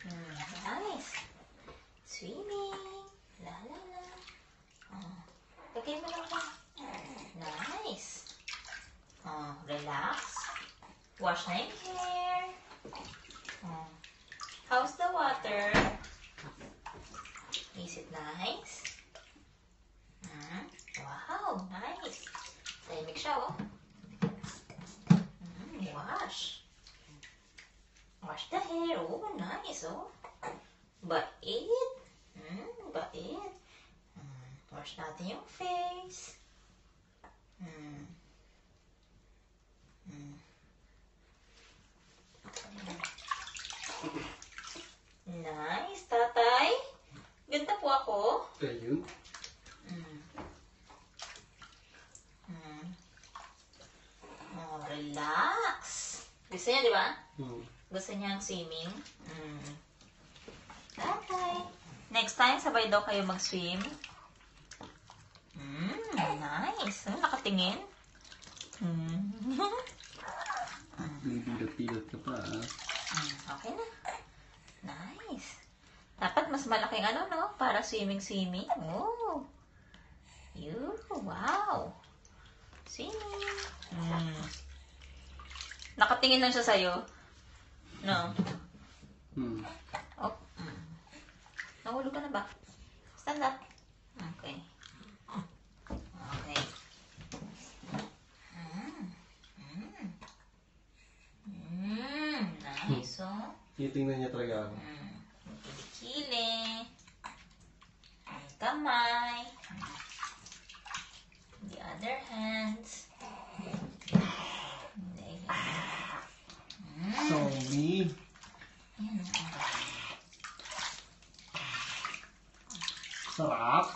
Nice. Swimming. La la la. Lagay mo lang ba? Nice. Relax. Wash na yung hair. How's the water? Is it nice? Wow, nice. Tahimik siya, oh. Wash. Wash the hair. Oh, nice, oh. Bait. Bait. Wash natin yung face. Nice, tatay. Ganda po ako. Ayun. Relax. Gusto niya, di ba? Gusto niya ang swimming. Tatay. Next time, sabay daw kayo mag-swim. Nice. Nakatingin. Pilot ka pa, Okay na. Nice. Dapat mas malaking ano, no? Para swimming. Oh. Wow. Swimming. Nakatingin lang siya sa'yo. No? Oh. Nahulog ka na ba? Stand up. Okay. Okay. Nice, oh. Titingnan niya talaga ako. Kilikili. Kamay. The other hands. Sorry. Sarap.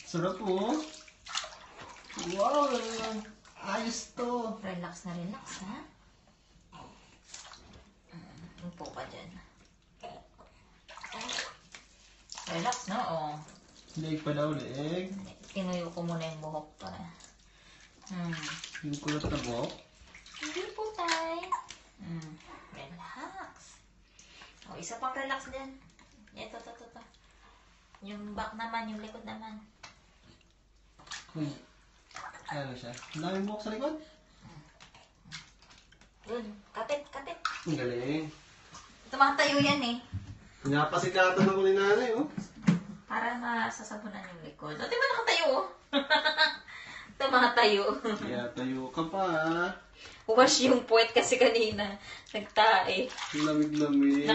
Sarap po. Wow, ayos to. Relax na relax, ha? Upo ka dyan. Relax, no? Oh. Leg pa daw, leg. Tinuyo ko muna yung buhok pa. Yung kulot na buhok. Hindi po, tay. Relax. O, isa pang relax din. Ito. Yung back naman, yung likod naman. Uy. Ano siya? Ang daming buhok sa likod. Yun. Kapit. Ang galing. Tumatayo yan, eh. Pinapasikatan ako ni nanay, oh. Para masasabunan yung likod. O, di ba nakatayo, oh? Tumatayo. Kaya tayo ka pa, Wash yung puwet kasi kanina. Nagtae. Lamig-lamig.